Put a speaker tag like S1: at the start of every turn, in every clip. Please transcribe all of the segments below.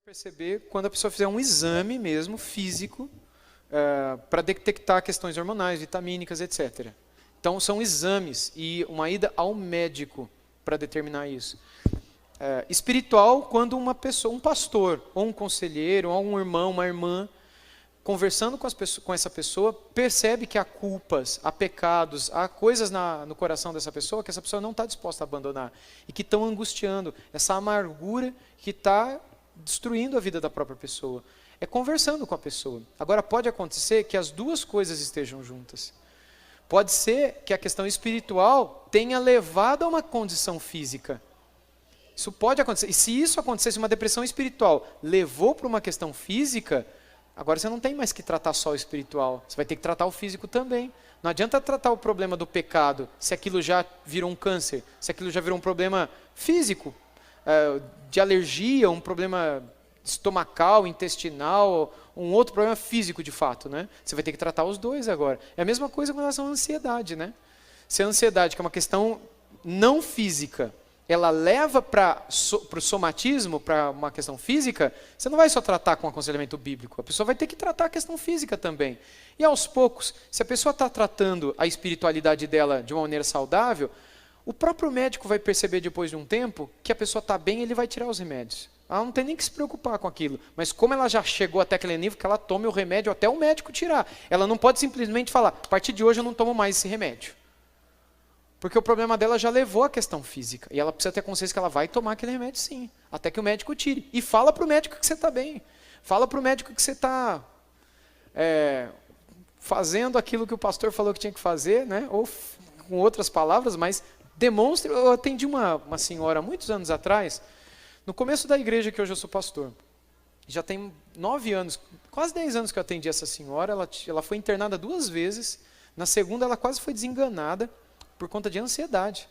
S1: Perceber quando a pessoa fizer um exame mesmo, físico, para detectar questões hormonais, vitamínicas, etc. Então, são exames e uma ida ao médico para determinar isso. Espiritual, quando uma pessoa, um pastor, ou um conselheiro, ou um irmão, uma irmã, conversando com essa pessoa, percebe que há culpas, há pecados, há coisas no coração dessa pessoa que essa pessoa não está disposta a abandonar e que estão angustiando, essa amargura que está destruindo a vida da própria pessoa. É conversando com a pessoa. Agora, pode acontecer que as duas coisas estejam juntas. Pode ser que a questão espiritual tenha levado a uma condição física. Isso pode acontecer. E se isso acontecesse, uma depressão espiritual levou para uma questão física, agora você não tem mais que tratar só o espiritual. Você vai ter que tratar o físico também. Não adianta tratar o problema do pecado, se aquilo já virou um câncer, se aquilo já virou um problema físico, de alergia, um problema estomacal, intestinal, um outro problema físico de fato, né? Você vai ter que tratar os dois agora. É a mesma coisa com relação à ansiedade, né? Se a ansiedade, que é uma questão não física, ela leva para o somatismo, para uma questão física, você não vai só tratar com aconselhamento bíblico, a pessoa vai ter que tratar a questão física também. E aos poucos, se a pessoa está tratando a espiritualidade dela de uma maneira saudável, o próprio médico vai perceber depois de um tempo que a pessoa está bem, ele vai tirar os remédios. Ela não tem nem que se preocupar com aquilo. Mas como ela já chegou até aquele nível que ela tome o remédio até o médico tirar. Ela não pode simplesmente falar, a partir de hoje eu não tomo mais esse remédio. Porque o problema dela já levou à questão física. E ela precisa ter consciência que ela vai tomar aquele remédio sim. Até que o médico tire. E fala para o médico que você está bem. Fala para o médico que você está fazendo aquilo que o pastor falou que tinha que fazer, né? Ou com outras palavras, mas demonstre. Eu atendi uma senhora muitos anos atrás, no começo da igreja que hoje eu sou pastor. Já tem 9 anos, quase 10 anos que eu atendi essa senhora. Ela foi internada 2 vezes. Na segunda ela quase foi desenganada por conta de ansiedade.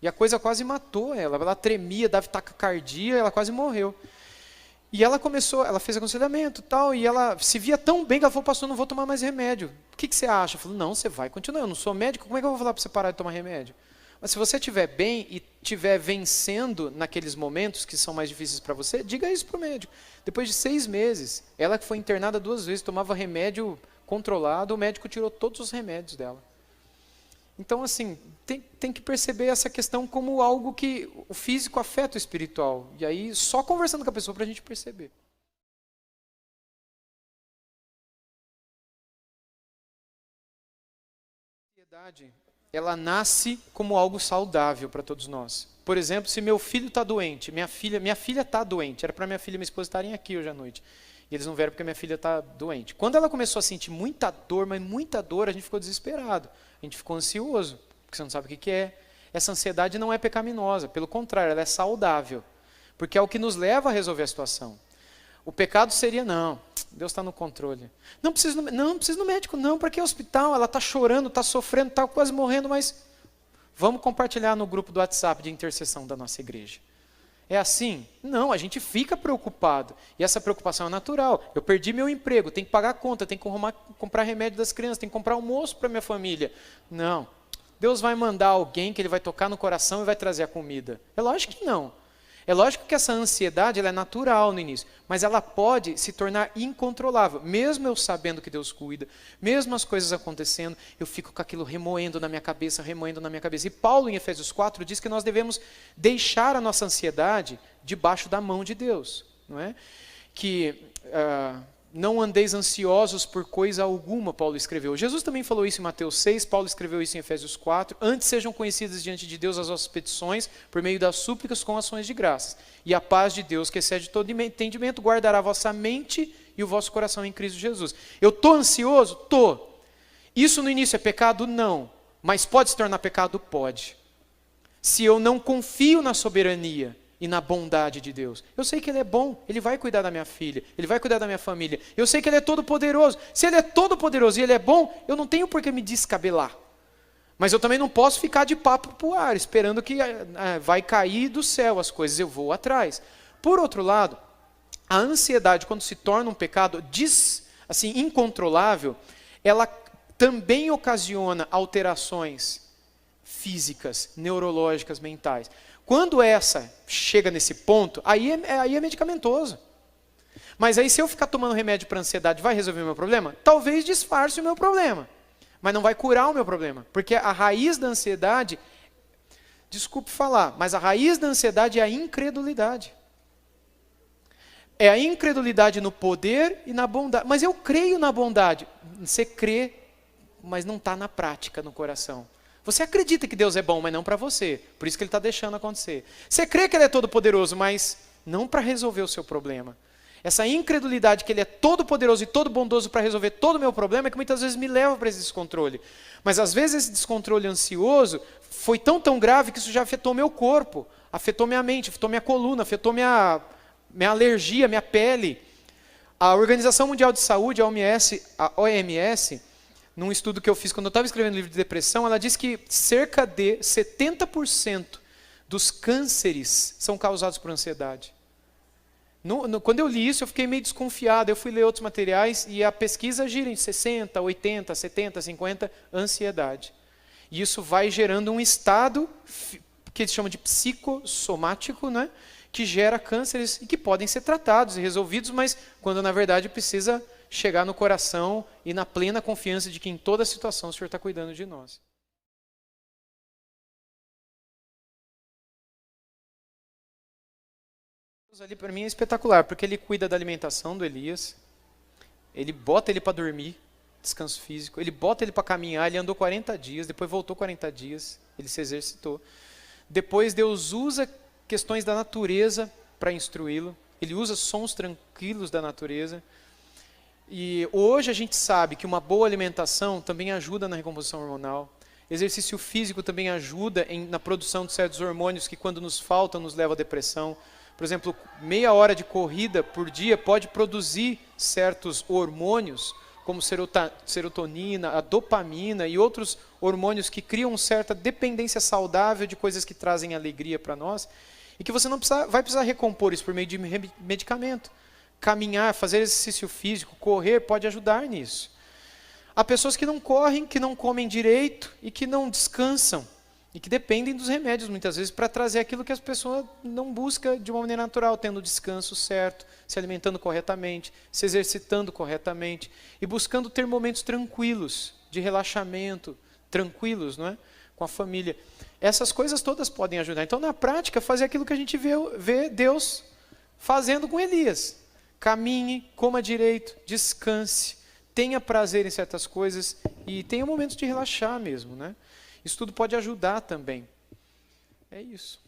S1: E a coisa quase matou ela. Ela tremia, dava taquicardia, ela quase morreu. E ela fez aconselhamento e tal, e ela se via tão bem que ela falou, pastor, não vou tomar mais remédio. O que você acha? Eu falei, não, você vai continuar, eu não sou médico, como é que eu vou falar para você parar de tomar remédio? Mas se você estiver bem e estiver vencendo naqueles momentos que são mais difíceis para você, diga isso para o médico. Depois de 6 meses, ela que foi internada 2 vezes, tomava remédio controlado, o médico tirou todos os remédios dela. Então, assim, tem que perceber essa questão como algo que o físico afeta o espiritual. E aí, só conversando com a pessoa para a gente perceber. A ansiedade, ela nasce como algo saudável para todos nós. Por exemplo, se meu filho está doente, minha filha está doente, era para minha filha e minha esposa estarem aqui hoje à noite. E eles não vieram porque minha filha está doente. Quando ela começou a sentir muita dor, mas muita dor, a gente ficou desesperado. A gente ficou ansioso, porque você não sabe o que é. Essa ansiedade não é pecaminosa, pelo contrário, ela é saudável. Porque é o que nos leva a resolver a situação. O pecado seria, não, Deus está no controle. Não precisa ir no médico, não, para que hospital? Ela está chorando, está sofrendo, está quase morrendo, mas vamos compartilhar no grupo do WhatsApp de intercessão da nossa igreja. É assim? Não, a gente fica preocupado. E essa preocupação é natural. Eu perdi meu emprego, tenho que pagar a conta, tenho que comprar remédio das crianças, tenho que comprar almoço para minha família. Não. Deus vai mandar alguém que ele vai tocar no coração e vai trazer a comida. É lógico que não. É lógico que essa ansiedade ela é natural no início, mas ela pode se tornar incontrolável. Mesmo eu sabendo que Deus cuida, mesmo as coisas acontecendo, eu fico com aquilo remoendo na minha cabeça, remoendo na minha cabeça. E Paulo, em Efésios 4, diz que nós devemos deixar a nossa ansiedade debaixo da mão de Deus. Não é? Que não andeis ansiosos por coisa alguma, Paulo escreveu. Jesus também falou isso em Mateus 6, Paulo escreveu isso em Efésios 4. Antes sejam conhecidas diante de Deus as vossas petições, por meio das súplicas com ações de graças. E a paz de Deus, que excede todo entendimento, guardará a vossa mente e o vosso coração em Cristo Jesus. Eu estou ansioso? Estou. Isso no início é pecado? Não. Mas pode se tornar pecado? Pode. Se eu não confio na soberania e na bondade de Deus. Eu sei que Ele é bom, Ele vai cuidar da minha filha, Ele vai cuidar da minha família. Eu sei que Ele é todo poderoso. Se Ele é todo poderoso e Ele é bom, eu não tenho por que me descabelar. Mas eu também não posso ficar de papo para o ar, esperando que vai cair do céu as coisas, eu vou atrás. Por outro lado, a ansiedade, quando se torna um pecado incontrolável, ela também ocasiona alterações físicas, neurológicas, mentais. Quando essa chega nesse ponto, aí é medicamentoso. Mas aí se eu ficar tomando remédio para ansiedade, vai resolver o meu problema? Talvez disfarce o meu problema, mas não vai curar o meu problema. Porque a raiz da ansiedade, desculpe falar, mas a raiz da ansiedade é a incredulidade. É a incredulidade no poder e na bondade. Mas eu creio na bondade. Você crê, mas não está na prática, no coração. Você acredita que Deus é bom, mas não para você. Por isso que Ele está deixando acontecer. Você crê que Ele é todo poderoso, mas não para resolver o seu problema. Essa incredulidade que Ele é todo poderoso e todo bondoso para resolver todo o meu problema é que muitas vezes me leva para esse descontrole. Mas às vezes esse descontrole ansioso foi tão grave que isso já afetou meu corpo, afetou minha mente, afetou minha coluna, afetou minha alergia, minha pele. A Organização Mundial de Saúde, a OMS, num estudo que eu fiz quando eu estava escrevendo o livro de depressão, ela diz que cerca de 70% dos cânceres são causados por ansiedade. Quando eu li isso, eu fiquei meio desconfiado. Eu fui ler outros materiais e a pesquisa gira em 60, 80, 70, 50, ansiedade. E isso vai gerando um estado que eles chamam de psicossomático, né? Que gera cânceres e que podem ser tratados e resolvidos, mas quando na verdade precisa chegar no coração e na plena confiança de que em toda situação o Senhor está cuidando de nós. Deus ali para mim é espetacular, porque Ele cuida da alimentação do Elias, Ele bota ele para dormir, descanso físico, Ele bota ele para caminhar, ele andou 40 dias, depois voltou 40 dias, ele se exercitou. Depois Deus usa questões da natureza para instruí-lo, Ele usa sons tranquilos da natureza. E hoje a gente sabe que uma boa alimentação também ajuda na recomposição hormonal. Exercício físico também ajuda na produção de certos hormônios que quando nos faltam nos leva à depressão. Por exemplo, meia hora de corrida por dia pode produzir certos hormônios, como serotonina, a dopamina e outros hormônios que criam certa dependência saudável de coisas que trazem alegria para nós, e que você não vai precisar recompor isso por meio de medicamento. Caminhar, fazer exercício físico, correr, pode ajudar nisso. Há pessoas que não correm, que não comem direito e que não descansam. E que dependem dos remédios, muitas vezes, para trazer aquilo que as pessoas não buscam de uma maneira natural, tendo o descanso certo, se alimentando corretamente, se exercitando corretamente e buscando ter momentos tranquilos, de relaxamento, tranquilos, não é? Com a família. Essas coisas todas podem ajudar. Então, na prática, fazer aquilo que a gente vê Deus fazendo com Elias. Caminhe, coma direito, descanse, tenha prazer em certas coisas e tenha momentos de relaxar mesmo, né? Isso tudo pode ajudar também. É isso.